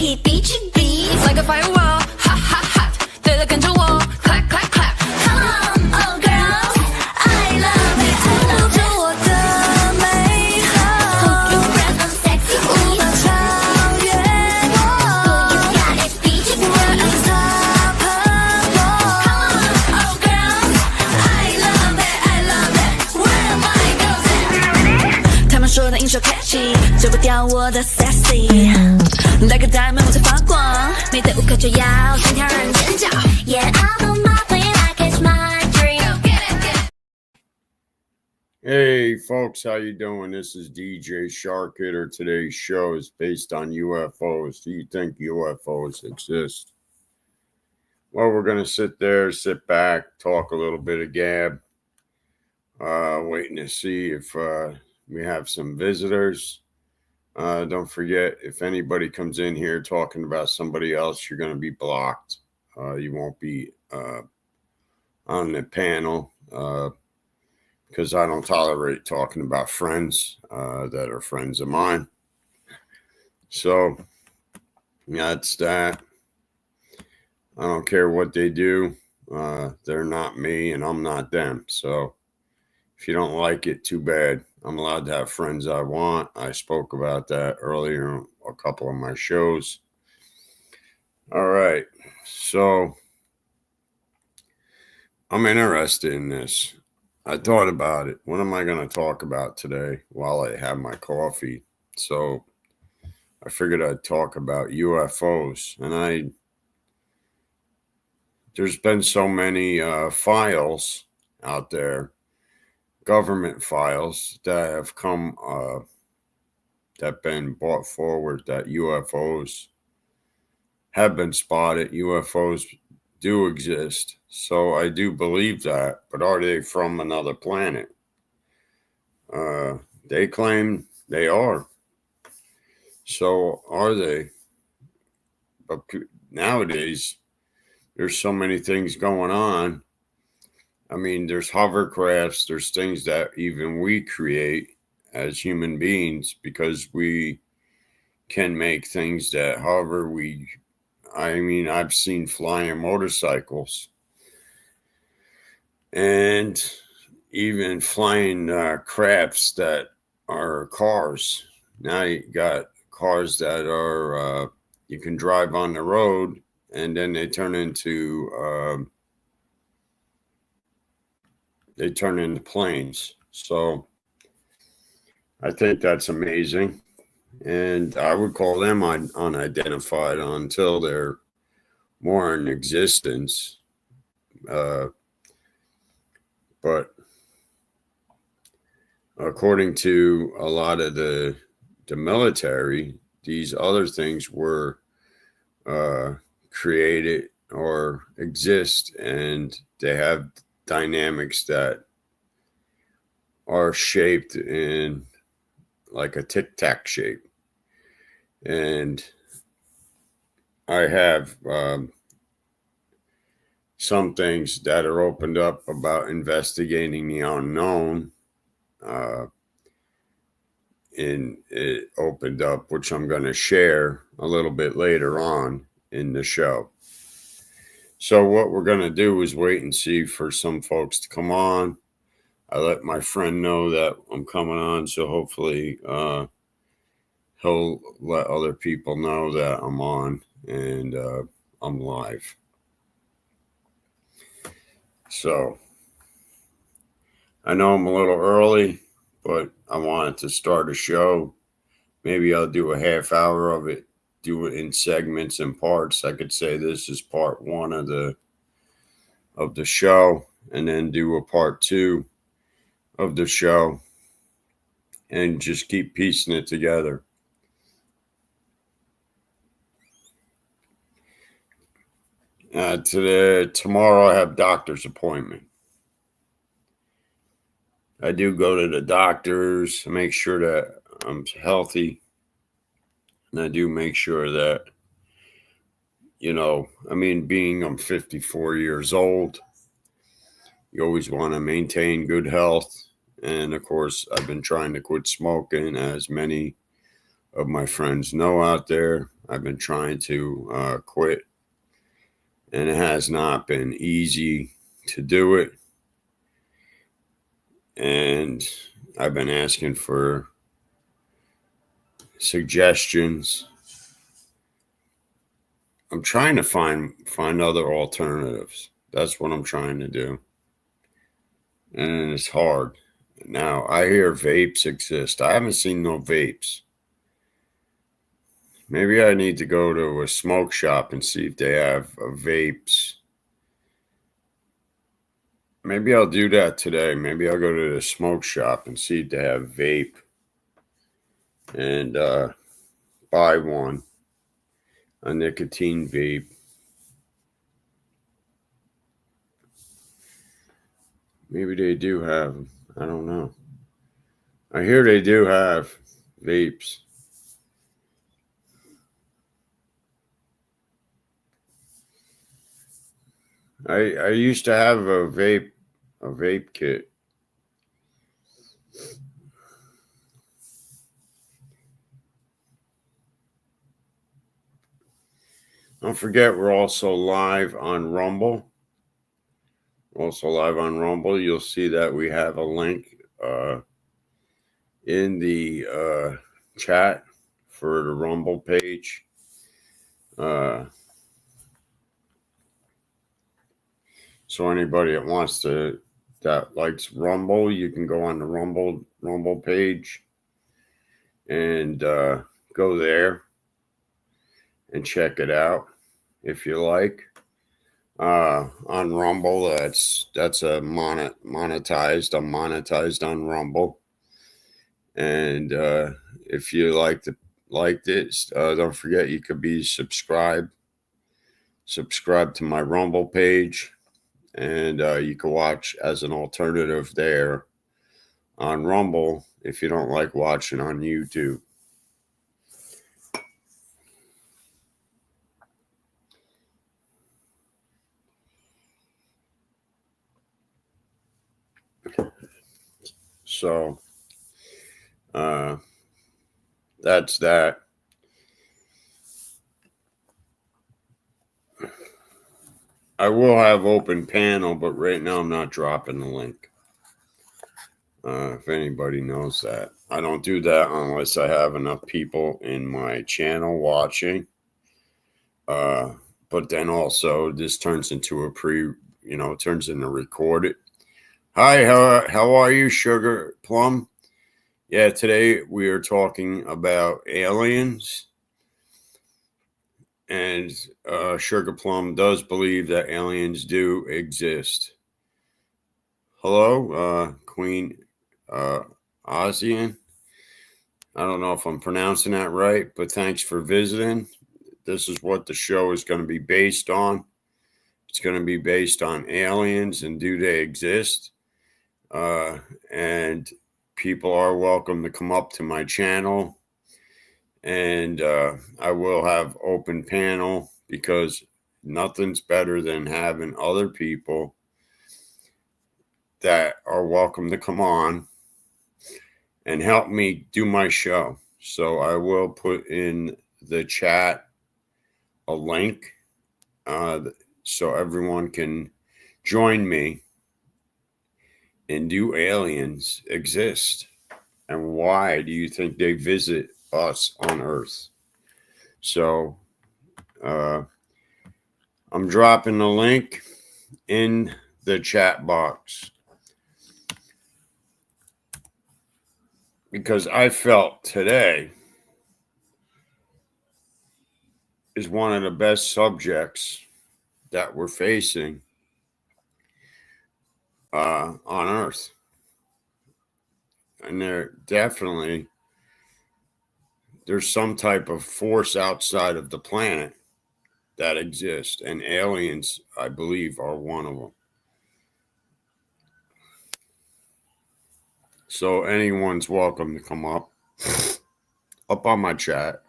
起比起比 It's like a firewall Hot hot hot 对了跟着我 Clap clap clap Come on oh girls I love it I love it 我的美好 Hold your breath I'm sexy 无法超越我 You got it 比起比 We're unstoppable Come on oh girls I love it I love it Where my girls at 他们说的英雄开启遮不掉我的 sexy 那个大门在发光美得无可救药心跳让人尖叫 Yeah I'll do my thing like it's my dream Get it, get it. Hey folks, how you doing? This is DJ Shark Hitter. Today's show is based on UFOs. Do you think UFOs exist? Well, we're going to sit back, talk a little bit of gab, waiting to see if we have some visitors. Don't forget, if anybody comes in here talking about somebody else, you're going to be blocked. You won't be on the panel because I don't tolerate talking about friends that are friends of mine. So that's that. I don't care what they do. They're not me and I'm not them. So if you don't like it, too bad. I'm allowed to have friends I want. I spoke about that earlier in a couple of my shows. All right. So I'm interested in this. I thought about it. What am I going to talk about today while I have my coffee? So I figured I'd talk about UFOs. And there's been so many files out there, government files that have come that been brought forward that UFOs have been spotted. UFOs do exist. So I do believe that, but are they from another planet? They claim they are. So are they? But nowadays, there's so many things going on. I mean, there's hovercrafts, there's things that even we create as human beings because we can make things that hover. I've seen flying motorcycles and even flying crafts that are cars. Now you got cars that are, you can drive on the road and then they turn into planes. So I think that's amazing. And I would call them unidentified until they're more in existence. But according to a lot of the military, these other things were created or exist, and they have dynamics that are shaped in like a tic-tac shape. And I have some things that are opened up about investigating the unknown. And it opened up, which I'm going to share a little bit later on in the show. So what we're going to do is wait and see for some folks to come on. I let my friend know that I'm coming on, so hopefully he'll let other people know that I'm on and I'm live. So I know I'm a little early, but I wanted to start a show. Maybe I'll do a half hour of it, do it in segments and parts. I could say this is part one of the show, and then do a part two of the show, and just keep piecing it together. Tomorrow I have doctor's appointment. I do go to the doctors to make sure that I'm healthy. And I do make sure that, being I'm 54 years old, you always want to maintain good health. And of course, I've been trying to quit smoking, as many of my friends know out there. I've been trying to quit, and it has not been easy to do it. And I've been asking for suggestions. I'm trying to find other alternatives. That's what I'm trying to do. And it's hard. Now, I hear vapes exist. I haven't seen no vapes. Maybe I need to go to a smoke shop and see if they have vapes. Maybe I'll do that today. Maybe I'll go to the smoke shop and see if they have vape and buy one, a nicotine vape. Maybe they do have them. I don't know. I hear they do have vapes. I used to have a vape kit. Don't forget, we're also live on Rumble. You'll see that we have a link in the chat for the Rumble page. So anybody that likes Rumble, you can go on the Rumble page and go there and check it out if you like. On Rumble, that's a monetized. I'm monetized on Rumble, and if you liked it, don't forget you could be subscribe to my Rumble page, and you can watch as an alternative there on Rumble if you don't like watching on YouTube. So that's that. I will have open panel, but right now I'm not dropping the link. If anybody knows that. I don't do that unless I have enough people in my channel watching. But then also this turns into turns into recorded. Hi, how are you, Sugar Plum? Yeah, today we are talking about aliens. And Sugar Plum does believe that aliens do exist. Hello, Queen Ozian. I don't know if I'm pronouncing that right, but thanks for visiting. This is what the show is going to be based on. It's going to be based on aliens and do they exist? And people are welcome to come up to my channel. And I will have open panel because nothing's better than having other people that are welcome to come on and help me do my show. So I will put in the chat a link so everyone can join me and do aliens exist? And why do you think they visit us on Earth? So I'm dropping the link in the chat box because I felt today is one of the best subjects that we're facing on Earth. And there's some type of force outside of the planet that exists, and aliens, I believe, are one of them. So anyone's welcome to come up on my chat.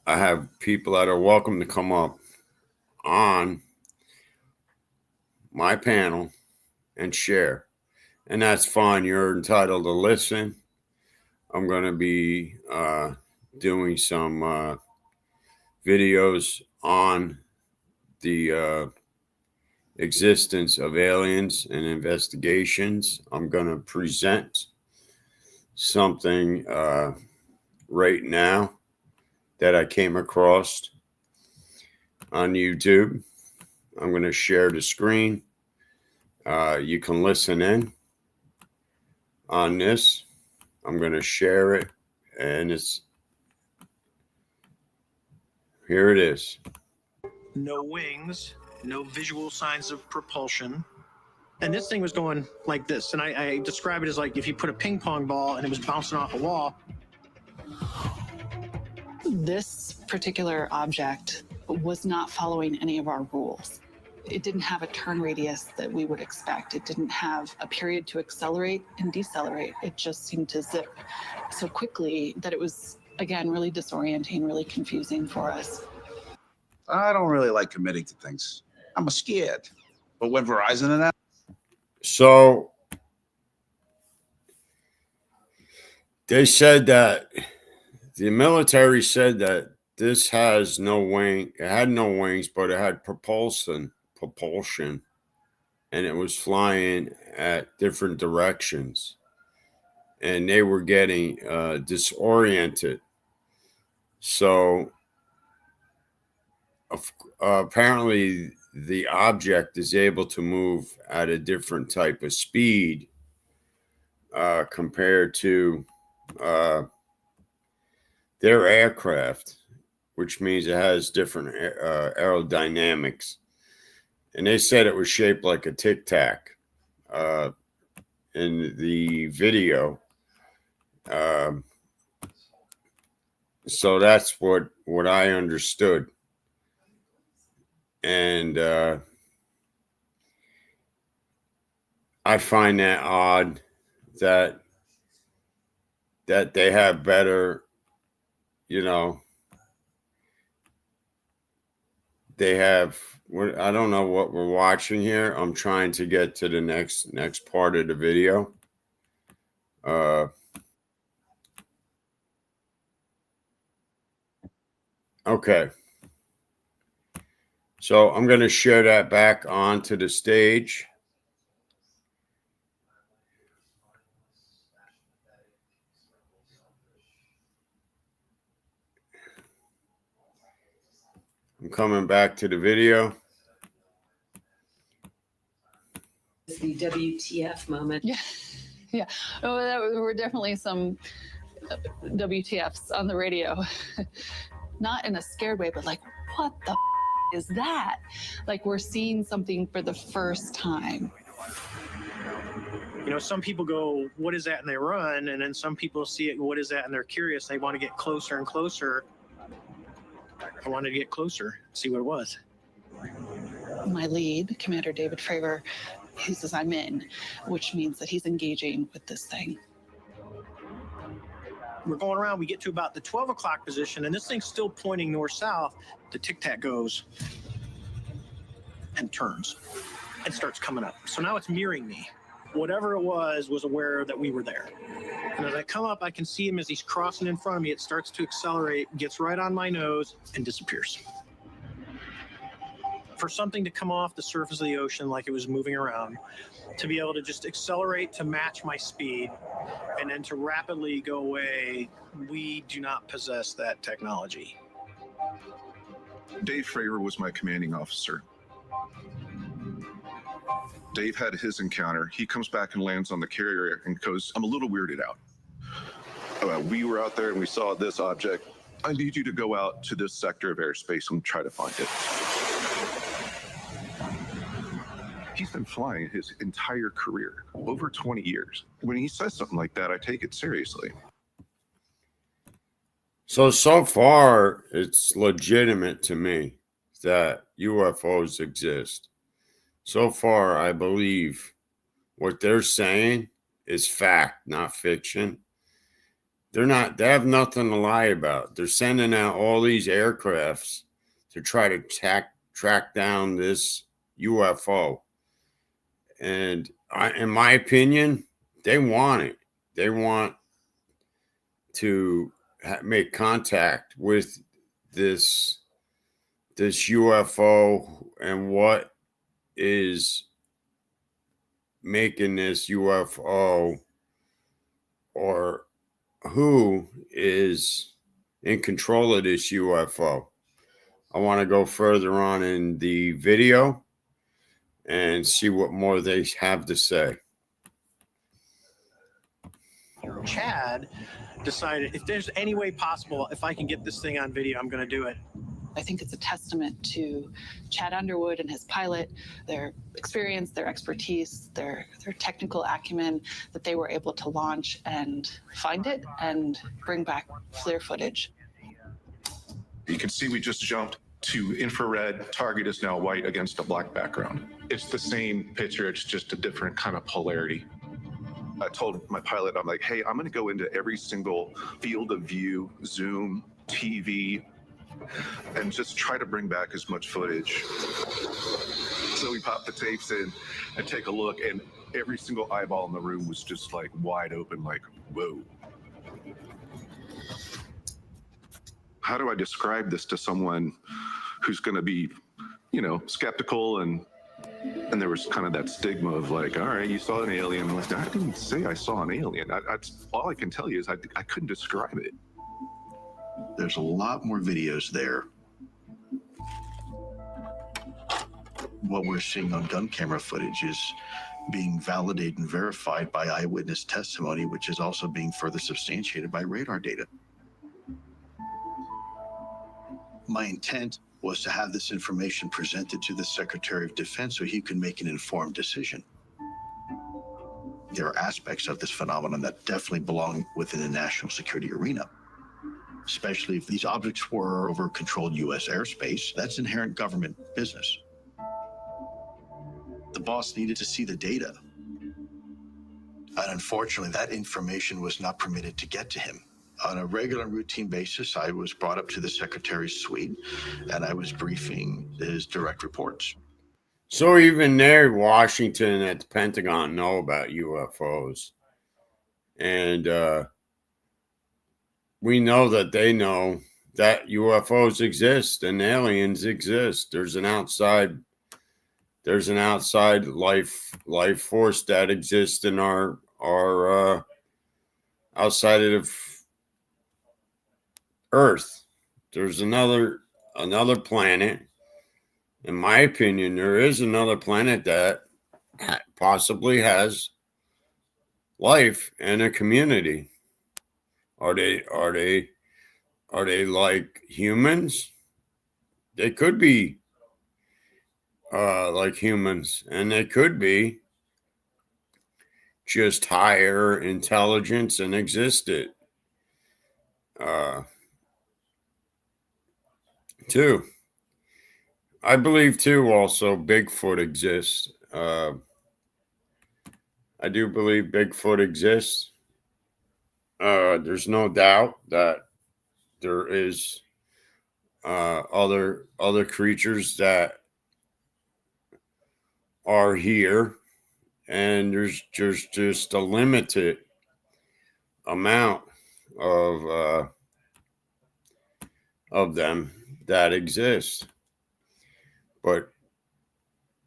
I have people that are welcome to come up on my panel and share. And that's fine. You're entitled to listen. I'm going to be doing some videos on the existence of aliens and investigations. I'm going to present something right now that I came across on YouTube. I'm going to share the screen. You can listen in on this. I'm going to share it, and here it is. No wings, no visual signs of propulsion. And this thing was going like this. And I describe it as like if you put a ping pong ball and it was bouncing off a wall. This particular object was not following any of our rules. It didn't have a turn radius that we would expect. It didn't have a period to accelerate and decelerate. It just seemed to zip so quickly that it was, again, really disorienting, really confusing for us. I don't really like committing to things. I'm scared. But when Verizon announced, So they said that the military said that this has no wing. It had no wings, but it had propulsion, and it was flying at different directions, and they were getting disoriented. So apparently the object is able to move at a different type of speed compared to their aircraft, which means it has different aerodynamics. And they said it was shaped like a Tic Tac in the video. So that's what I understood. And I find that odd that they have better, they have, I don't know what we're watching here. I'm trying to get to the next part of the video. Okay. So I'm going to share that back onto the stage. I'm coming back to the video. The WTF moment. Yeah, yeah. Oh, there were definitely some WTFs on the radio. Not in a scared way, but like, what the is that? Like we're seeing something for the first time. You know, some people go, what is that? And they run. And then some people see it, what is that? And they're curious. They want to get closer and closer. I wanted to get closer, see what it was. My lead, Commander David Fravor, he says I'm in, which means that he's engaging with this thing. We're going around, we get to about the 12 o'clock position, and this thing's still pointing north-south. The Tic Tac goes and turns and starts coming up. So now it's mirroring me. Whatever it was aware that we were there. And as I come up, I can see him as he's crossing in front of me. It starts to accelerate, gets right on my nose, and disappears. For something to come off the surface of the ocean like it was moving around, to be able to just accelerate to match my speed, and then to rapidly go away, we do not possess that technology. Dave Fravor was my commanding officer. Dave had his encounter. He comes back and lands on the carrier and goes, I'm a little weirded out. We were out there and we saw this object. I need you to go out to this sector of airspace and try to find it. He's been flying his entire career, over 20 years. When he says something like that, I take it seriously. So far, it's legitimate to me that UFOs exist. So far, I believe what they're saying is fact, not fiction. They have nothing to lie about. They're sending out all these aircrafts to try to track down this UFO. And in my opinion, they want it. They want to make contact with this UFO and what is making this UFO, or who is in control of this UFO. I want to go further on in the video and see what more they have to say. Chad decided, if there's any way possible, if I can get this thing on video, I'm going to do it. I think it's a testament to Chad Underwood and his pilot, their experience, their expertise, their technical acumen, that they were able to launch and find it and bring back clear footage. You can see we just jumped to infrared. Target is now white against a black background. It's the same picture, it's just a different kind of polarity. I told my pilot, I'm like, hey, I'm going to go into every single field of view, zoom, TV, and just try to bring back as much footage. So we pop the tapes in and take a look, and every single eyeball in the room was just like wide open, like, whoa. How do I describe this to someone who's going to be, skeptical? And there was kind of that stigma of like, all right, you saw an alien. I'm like, I didn't say I saw an alien. All I can tell you is I couldn't describe it. There's a lot more videos there. What we're seeing on gun camera footage is being validated and verified by eyewitness testimony, which is also being further substantiated by radar data. My intent was to have this information presented to the Secretary of Defense so he can make an informed decision. There are aspects of this phenomenon that definitely belong within the national security arena, especially if these objects were over controlled U.S. airspace. That's inherent government business. The boss needed to see the data. And unfortunately, that information was not permitted to get to him. On a regular and routine basis, I was brought up to the Secretary's suite and I was briefing his direct reports. So even there, Washington at the Pentagon know about UFOs. And we know that they know that UFOs exist and aliens exist. There's an outside life force that exists in our outside of Earth. There's another planet. In my opinion, there is another planet that possibly has life and a community. Are they like humans? They could be like humans, and they could be just higher intelligence and existed. Too. I believe too also Bigfoot exists. I do believe Bigfoot exists. There's no doubt that there is other creatures that are here, and there's just a limited amount of them that exist. But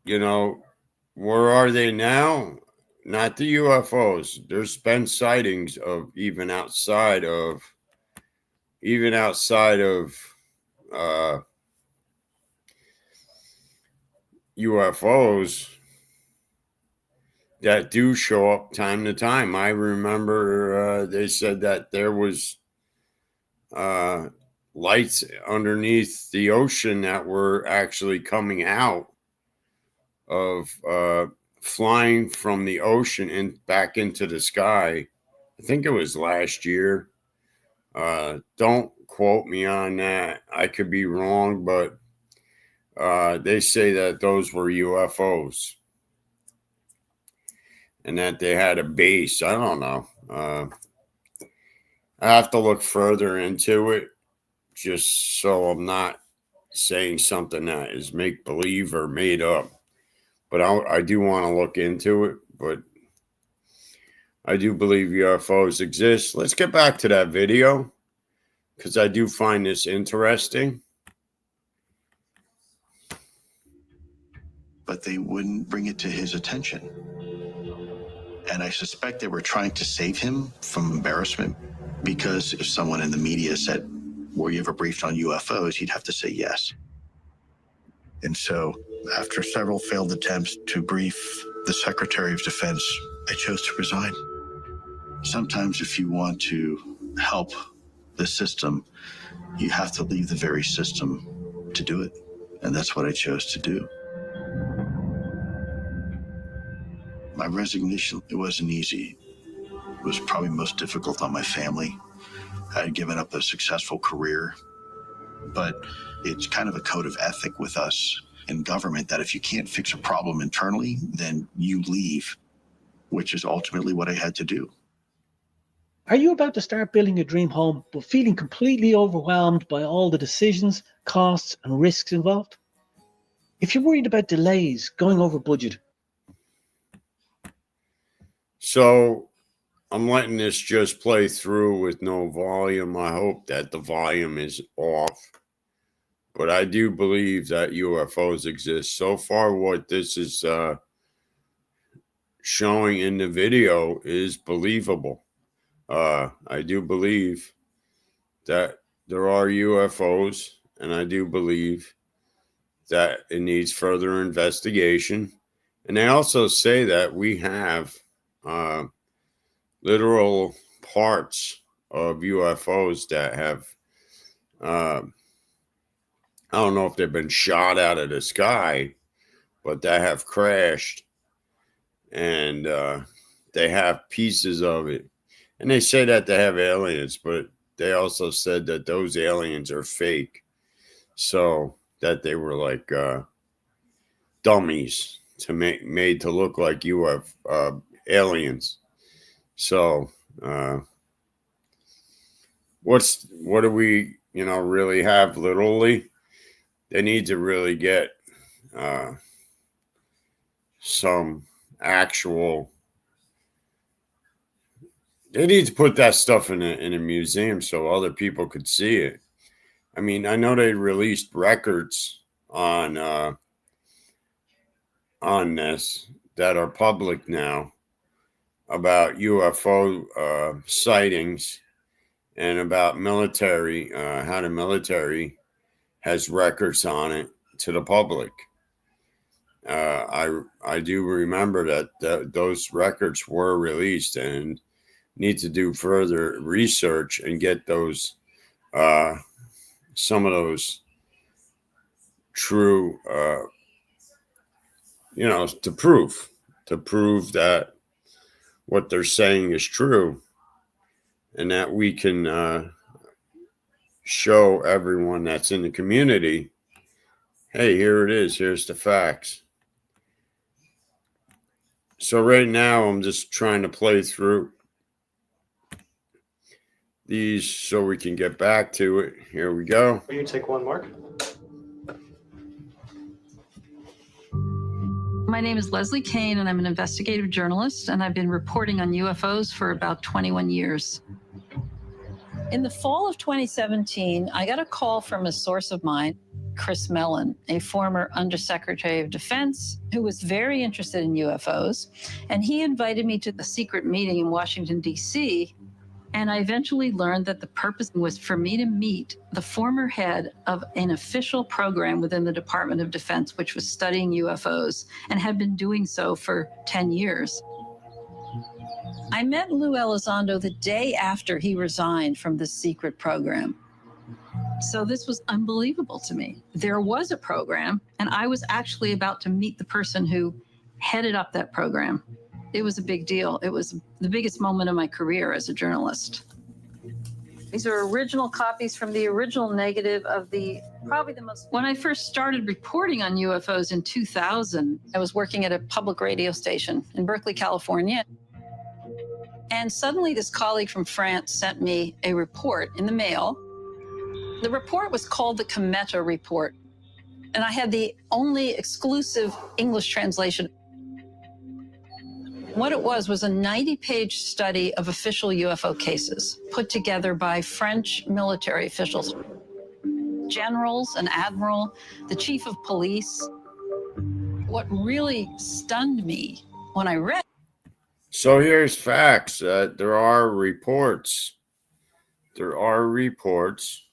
where are they now? Not the UFOs. There's been sightings of even outside of UFOs that do show up time to time. I remember they said that there was lights underneath the ocean that were actually coming out of flying from the ocean and back into the sky. I think it was last year. Don't quote me on that. I could be wrong, but they say that those were UFOs and that they had a base. I don't know. I have to look further into it, just so I'm not saying something that is make-believe or made up. But I do want to look into it. But I do believe UFOs exist. Let's get back to that video. because I do find this interesting. But they wouldn't bring it to his attention. And I suspect they were trying to save him from embarrassment, because if someone in the media said, were you ever briefed on UFOs, he'd have to say yes. And so after several failed attempts to brief the Secretary of Defense, I chose to resign. Sometimes if you want to help the system, you have to leave the very system to do it. And that's what I chose to do. My resignation, it wasn't easy. It was probably most difficult on my family. I had given up a successful career, but it's kind of a code of ethic with us in government that if you can't fix a problem internally, then you leave, which is ultimately what I had to do. Are you about to start building your dream home, but feeling completely overwhelmed by all the decisions, costs, and risks involved? If you're worried about delays, going over budget. So I'm letting this just play through with no volume. I hope that the volume is off. But I do believe that UFOs exist. So far, what this is showing in the video is believable. I do believe that there are UFOs, and I do believe that it needs further investigation. And they also say that we have literal parts of UFOs that have, I don't know if they've been shot out of the sky, but that have crashed, and they have pieces of it. And they say that they have aliens, but they also said that those aliens are fake. So that they were like dummies to made to look like UFO aliens. So what do we, really have literally? They need to really get some actual. They need to put that stuff in a museum so other people could see it. I mean, I know they released records on this that are public now about UFO sightings and about military, how the military has records on it to the public. I do remember that those records were released, and need to do further research and get those some of those true to prove that what they're saying is true, and that we can show everyone that's in the community, hey, here it is, here's the facts. So right now I'm just trying to play through these so we can get back to it. Here we go. Will you take one, Mark? My name is Leslie Kane, and I'm an investigative journalist, and I've been reporting on UFOs for about 21 years. In the fall of 2017, I got a call from a source of mine, Chris Mellon, a former Undersecretary of Defense who was very interested in UFOs, and he invited me to a secret meeting in Washington, D.C., and I eventually learned that the purpose was for me to meet the former head of an official program within the Department of Defense, which was studying UFOs and had been doing so for 10 years. I met Lou Elizondo the day after he resigned from this secret program. So this was unbelievable to me. There was a program, and I was actually about to meet the person who headed up that program. It was a big deal. It was the biggest moment of my career as a journalist. These are original copies from the original negative of probably the most. When I first started reporting on UFOs in 2000, I was working at a public radio station in Berkeley, California. And suddenly this colleague from France sent me a report in the mail. The report was called the Cometa Report. And I had the only exclusive English translation. What it was a 90-page study of official UFO cases put together by French military officials, generals, an admiral, the chief of police. What really stunned me when I read. So here's facts. There are reports. There are reports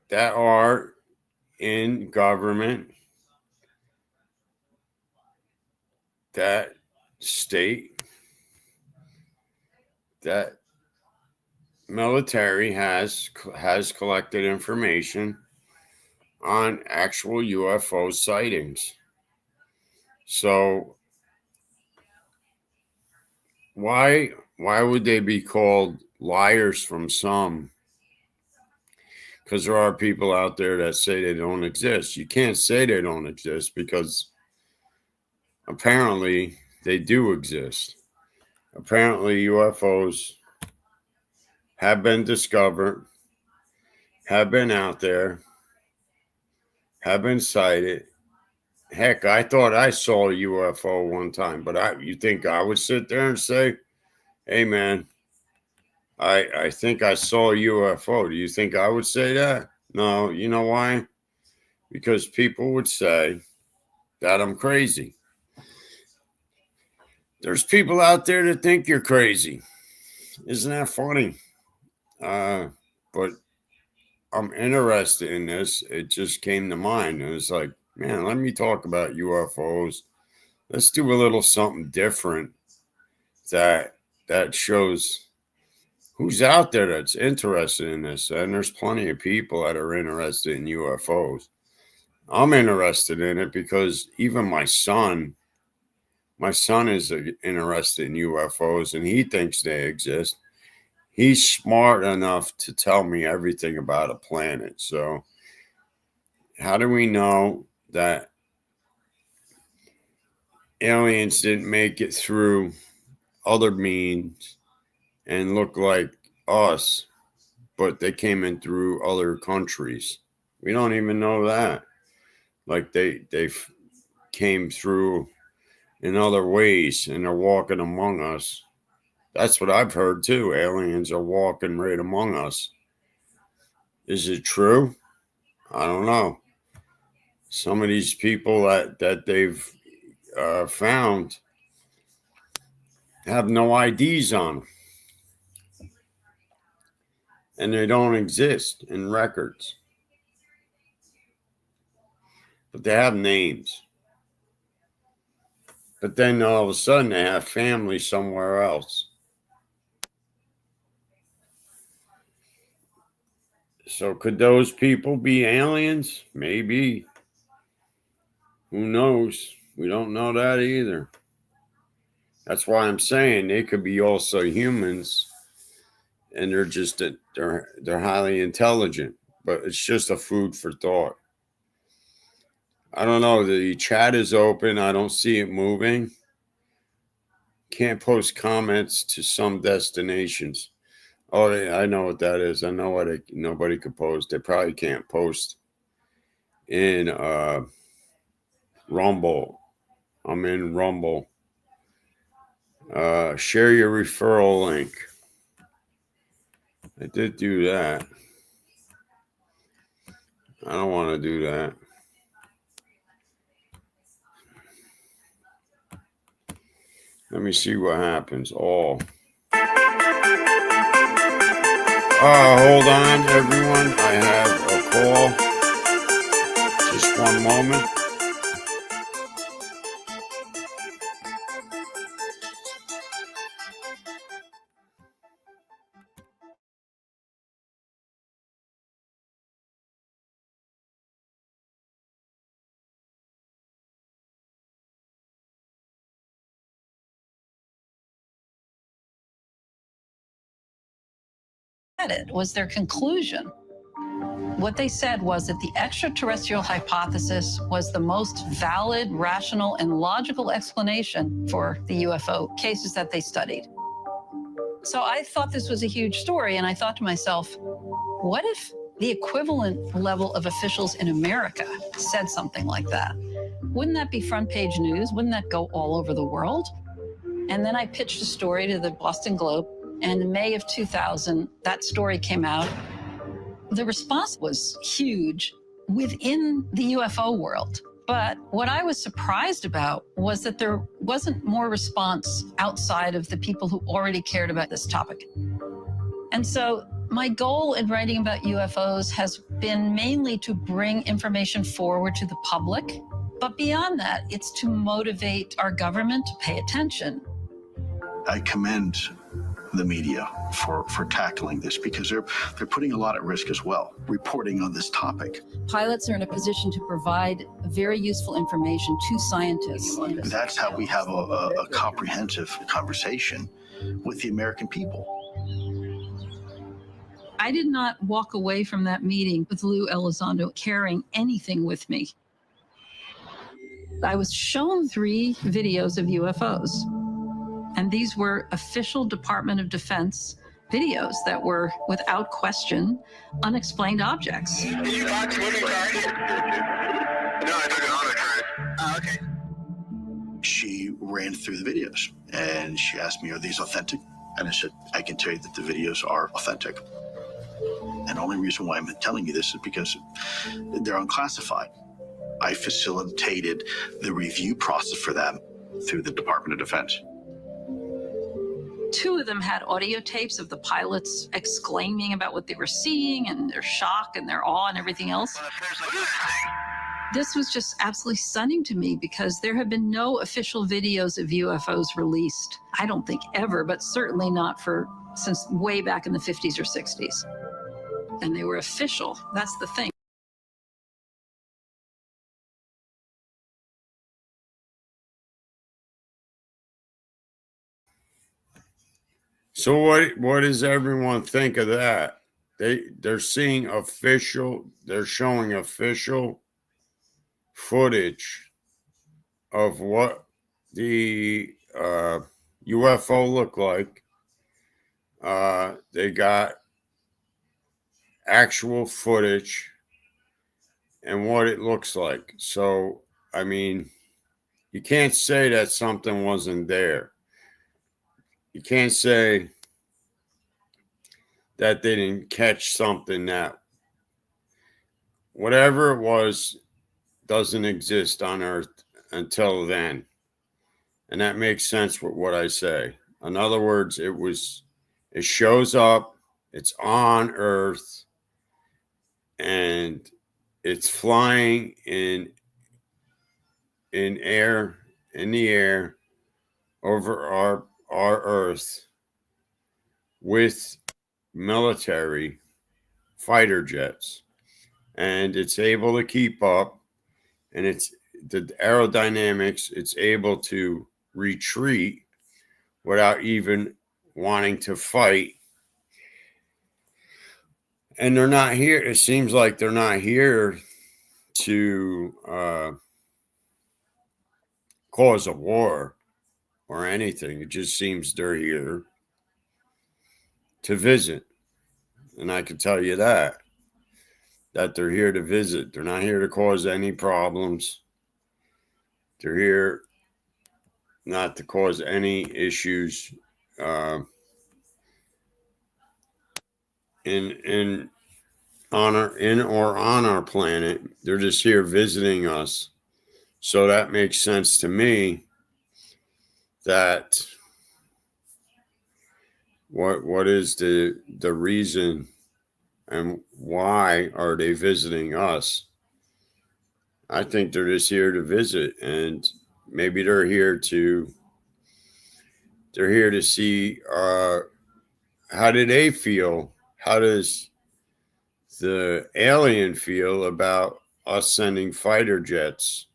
that are in government that state that military has collected information on actual UFO sightings. So why would they be called liars from some? Because there are people out there that say they don't exist. You can't say they don't exist because apparently they do exist. Apparently UFOs have been discovered, have been out there, have been sighted. Heck, I thought I saw a UFO one time, but you think I would sit there and say, hey man, I think I saw a UFO. Do you think I would say that? No, you know why? Because people would say that I'm crazy. There's people out there that think you're crazy. Isn't that funny? But I'm interested in this. It just came to mind. And it's like, man, let me talk about UFOs. Let's do a little something different that shows who's out there that's interested in this. And there's plenty of people that are interested in UFOs. I'm interested in it because even my son is interested in UFOs and he thinks they exist. He's smart enough to tell me everything about a planet. So how do we know that aliens didn't make it through other means and look like us, but they came in through other countries? We don't even know that. Like they came through in other ways and they're walking among us. That's what I've heard too. Aliens are walking right among us. Is it true? I don't know. Some of these people that they've found have no IDs on them. And they don't exist in records. But they have names. But then all of a sudden they have family somewhere else. So could those people be aliens? Maybe. Who knows? We don't know that either. That's why I'm saying they could be also humans and they're just they're highly intelligent, but it's just a food for thought. I don't know. The chat is open. I don't see it moving. Can't post comments to some destinations. Oh, I know what that is. I know what nobody could post. They probably can't post in Rumble. I'm in Rumble. Share your referral link. I did do that. I don't want to do that. Let me see what happens. Oh. Hold on, everyone. I have a call. Just one moment. It was their conclusion. What they said was that the extraterrestrial hypothesis was the most valid, rational, and logical explanation for the UFO cases that they studied. So I thought this was a huge story, and I thought to myself, what if the equivalent level of officials in America said something like that? Wouldn't that be front page news? Wouldn't that go all over the world? And then I pitched a story to the Boston Globe. And in May of 2000, that story came out. The response was huge within the UFO world. But what I was surprised about was that there wasn't more response outside of the people who already cared about this topic. And so my goal in writing about UFOs has been mainly to bring information forward to the public. But beyond that, it's to motivate our government to pay attention. I commend the media for tackling this because they're putting a lot at risk as well, reporting on this topic. Pilots are in a position to provide very useful information to scientists. And that's how we have a comprehensive conversation with the American people. I did not walk away from that meeting with Lou Elizondo carrying anything with me. I was shown 3 videos of UFOs. And these were official Department of Defense videos that were, without question, unexplained objects. Did you box moving target? No, I took an auto track. Oh, okay. She ran through the videos and she asked me, are these authentic? And I said, I can tell you that the videos are authentic. And the only reason why I'm telling you this is because they're unclassified. I facilitated the review process for them through the Department of Defense. 2 of them had audio tapes of the pilots exclaiming about what they were seeing and their shock and their awe and everything else. This was just absolutely stunning to me because there have been no official videos of UFOs released. I don't think ever, but certainly not since way back in the 50s or 60s. And they were official. That's the thing. So what does everyone think of that? They're showing official footage of what the UFO looked like. They got actual footage and what it looks like. So, I mean, you can't say that something wasn't there. You can't say that they didn't catch something that whatever it was doesn't exist on Earth until then. And that makes sense with what I say. In other words, it shows up, it's on Earth, and it's flying in the air over our Earth with military fighter jets, and it's able to keep up, and it's the aerodynamics, it's able to retreat without even wanting to fight. And they're not here. It seems like they're not here to cause a war or anything. It just seems they're here to visit. And I can tell you that they're here to visit. They're not here to cause any problems. They're here not to cause any issues in or on our planet. They're just here visiting us. So that makes sense to me that what is the reason and why are they visiting us? I think they're just here to visit, and maybe they're here to see how do they feel? How does the alien feel about us sending fighter jets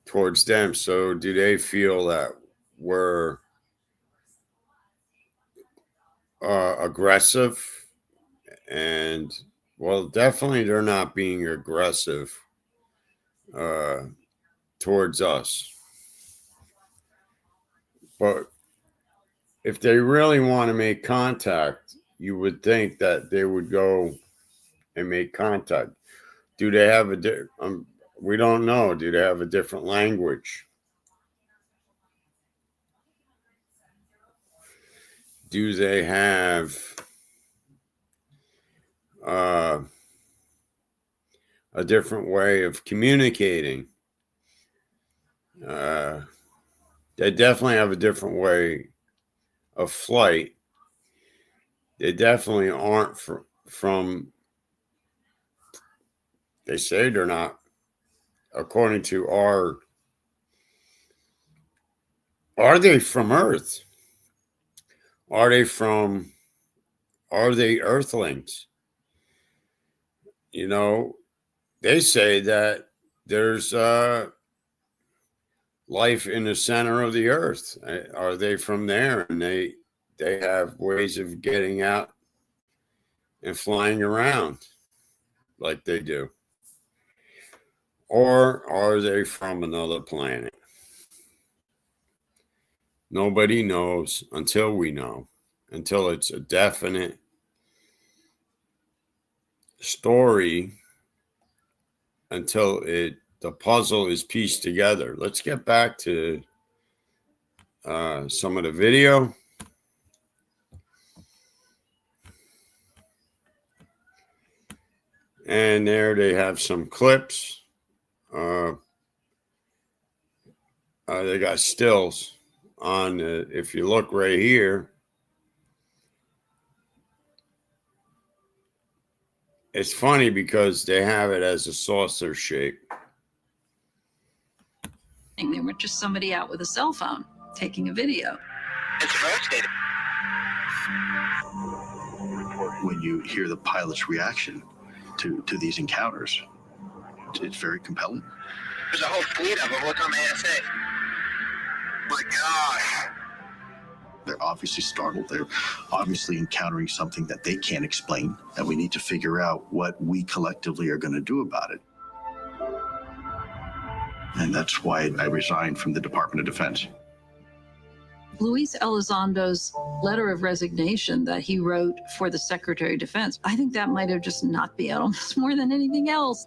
towards them? So do they feel that we're aggressive? And well, definitely they're not being aggressive towards us. But if they really want to make contact, you would think that they would go and make contact. Do they have We don't know. Do they have a different language? Do they have a different way of communicating? They definitely have a different way of flight. They definitely aren't from, they say they're not, according to are they from Earth? Are they Earthlings? You know, they say that there's life in the center of the Earth. Are they from there? And they have ways of getting out and flying around like they do. Or are they from another planet? Nobody knows until we know, until it's a definite story, until the puzzle is pieced together. Let's get back to some of the video. And there they have some clips. They got stills on. If you look right here, it's funny because they have it as a saucer shape. They were just somebody out with a cell phone taking a video. When you hear the pilot's reaction to these encounters, it's very compelling. There's a whole fleet of them. What's on the ASA? My gosh. They're obviously startled. They're obviously encountering something that they can't explain, and we need to figure out what we collectively are going to do about it. And that's why I resigned from the Department of Defense. Luis Elizondo's letter of resignation that he wrote for the Secretary of Defense, I think that might have just knocked me out almost more than anything else.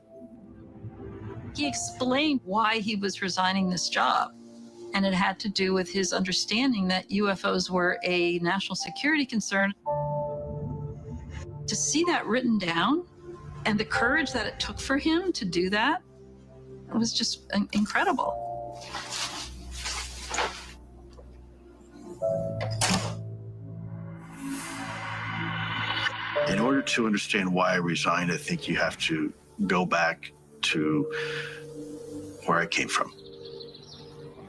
He explained why he was resigning this job, and it had to do with his understanding that UFOs were a national security concern. To see that written down and the courage that it took for him to do that, it was just incredible. In order to understand why I resigned, I think you have to go back to where I came from.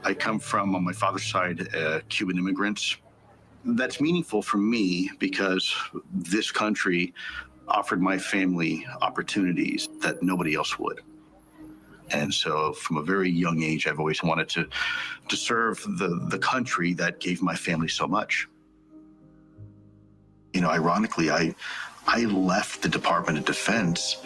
I come from, on my father's side, Cuban immigrants. That's meaningful for me because this country offered my family opportunities that nobody else would. And so from a very young age, I've always wanted to serve the country that gave my family so much. You know, ironically, I left the Department of Defense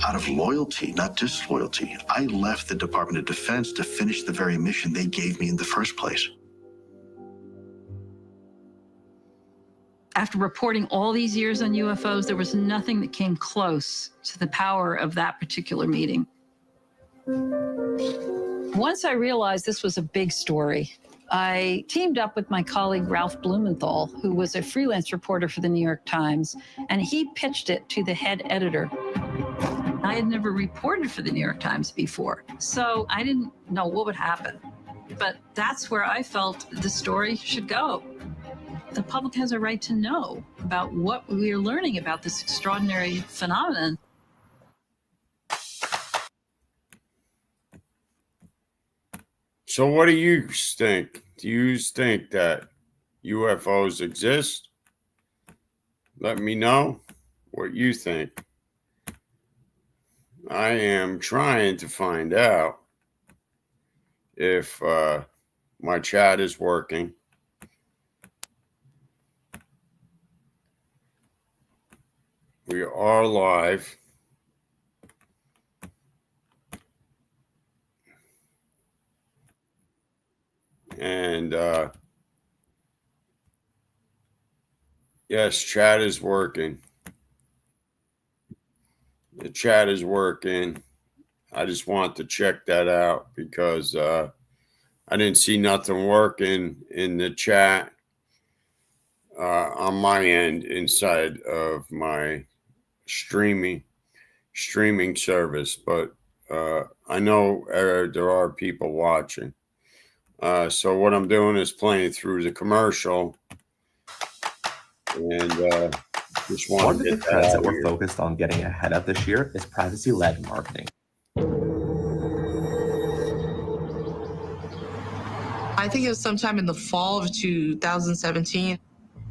out of loyalty, not disloyalty. I left the Department of Defense to finish the very mission they gave me in the first place. After reporting all these years on UFOs, there was nothing that came close to the power of that particular meeting. Once I realized this was a big story, I teamed up with my colleague Ralph Blumenthal, who was a freelance reporter for the New York Times, and he pitched it to the head editor. I had never reported for the New York Times before, so I didn't know what would happen. But that's where I felt the story should go. The public has a right to know about what we are learning about this extraordinary phenomenon. So what do you think? Do you think that UFOs exist? Let me know what you think. I am trying to find out if my chat is working. We are live. And yes, chat is working. The chat is working. I just want to check that out because I didn't see nothing working in the chat on my end inside of my streaming service, but I know there are people watching. So what I'm doing is playing through the commercial, and just want One to of the get that trends out that we're here. focused on getting ahead of this year is privacy-led marketing. I think it was sometime in the fall of 2017.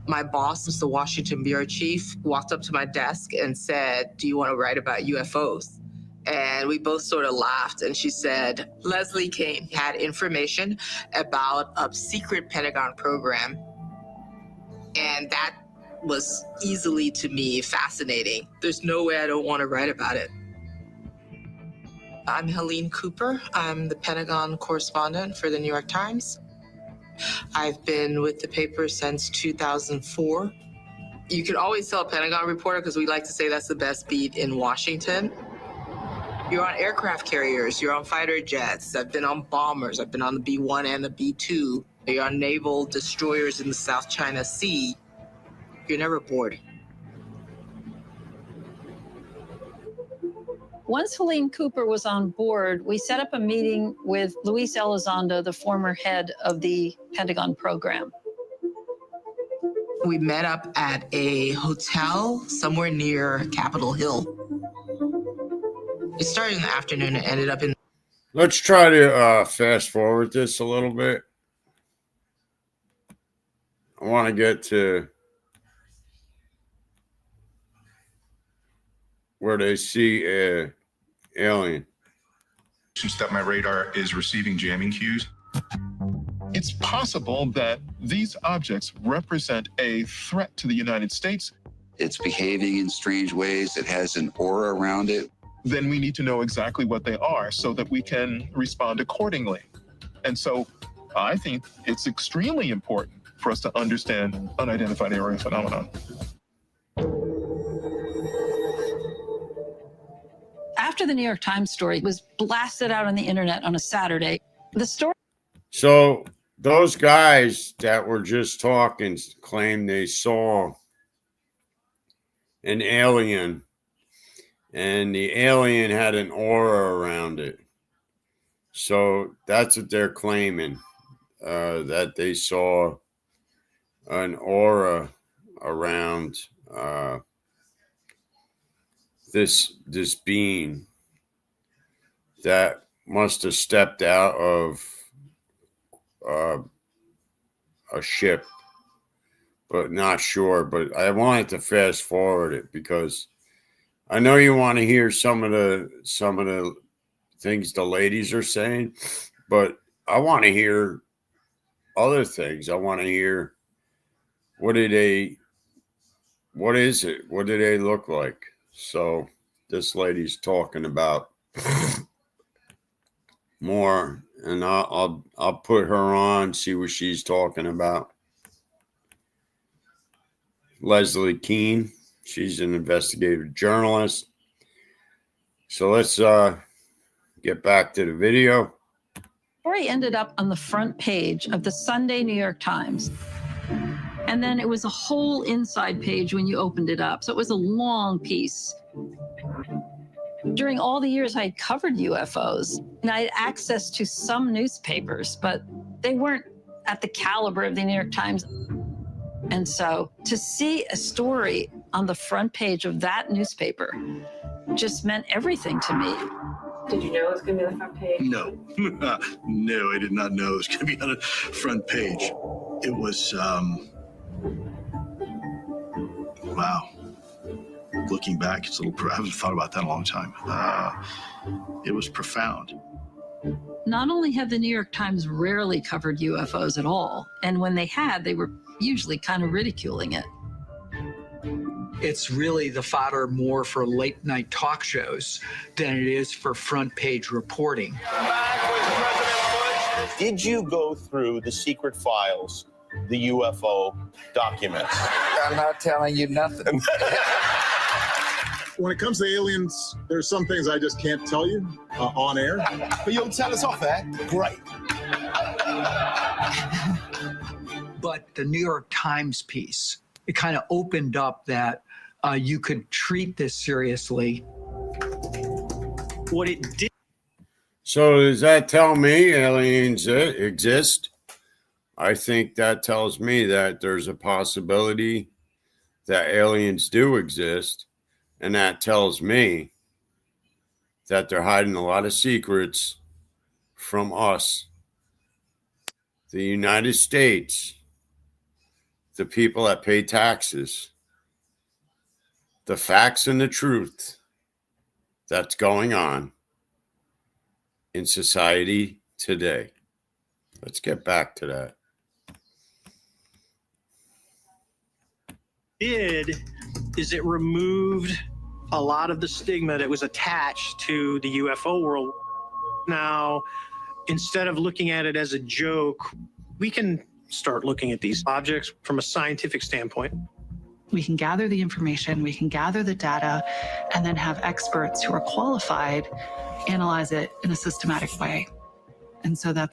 My boss, was the Washington bureau chief, walked up to my desk and said, "Do you want to write about UFOs?" And we both sort of laughed. And she said, Leslie Kane had information about a secret Pentagon program. And that was easily, to me, fascinating. There's no way I don't want to write about it. I'm Helene Cooper. I'm the Pentagon correspondent for the New York Times. I've been with the paper since 2004. You can always tell a Pentagon reporter because we like to say that's the best beat in Washington. You're on aircraft carriers, you're on fighter jets. I've been on bombers, I've been on the B-1 and the B-2. You're on naval destroyers in the South China Sea. You're never bored. Once Helene Cooper was on board, we set up a meeting with Luis Elizondo, the former head of the Pentagon program. We met up at a hotel somewhere near Capitol Hill. It started in the afternoon and ended up in... Let's try to fast forward this a little bit. I want to get to where they see a alien. That my radar is receiving jamming cues. It's possible that these objects represent a threat to the United States. It's behaving in strange ways. It has an aura around it. Then we need to know exactly what they are so that we can respond accordingly. And so I think it's extremely important for us to understand unidentified aerial phenomenon. After the New York Times story was blasted out on the internet on a Saturday, the story... So those guys that were just talking claimed they saw an alien, and the alien had an aura around it. So that's what they're claiming, that they saw an aura around this being that must have stepped out of a ship, but not sure. But I wanted to fast forward it because I know you want to hear some of the things the ladies are saying, but I want to hear other things. I want to hear what is it? What do they look like? So this lady's talking about more, and I'll put her on, see what she's talking about. Leslie Keane, she's an investigative journalist. So let's get back to the video. The story ended up on the front page of the Sunday New York Times. And then it was a whole inside page when you opened it up. So it was a long piece. During all the years I had covered UFOs, and I had access to some newspapers, but they weren't at the caliber of the New York Times. And so to see a story on the front page of that newspaper just meant everything to me. Did you know it was going to be on the front page? No, no, I did not know it was going to be on the front page. It was, wow. Looking back, it's a little, I haven't thought about that in a long time. It was profound. Not only had the New York Times rarely covered UFOs at all, and when they had, they were usually kind of ridiculing it. It's really the fodder more for late night talk shows than it is for front page reporting. Did you go through the secret files, the UFO documents? I'm not telling you nothing. When it comes to aliens, there's some things I just can't tell you. on air. But you'll tell us off air? Great. But the New York Times piece, it kind of opened up that you could treat this seriously. What it did. So does that tell me aliens exist? I think that tells me that there's a possibility that aliens do exist. And that tells me that they're hiding a lot of secrets from us, the United States, the people that pay taxes, the facts and the truth that's going on in society today. Let's get back to that. Is it removed a lot of the stigma that was attached to the UFO world. Now, instead of looking at it as a joke, we can start looking at these objects from a scientific standpoint. We can gather the information, we can gather the data, and then have experts who are qualified analyze it in a systematic way. And so that's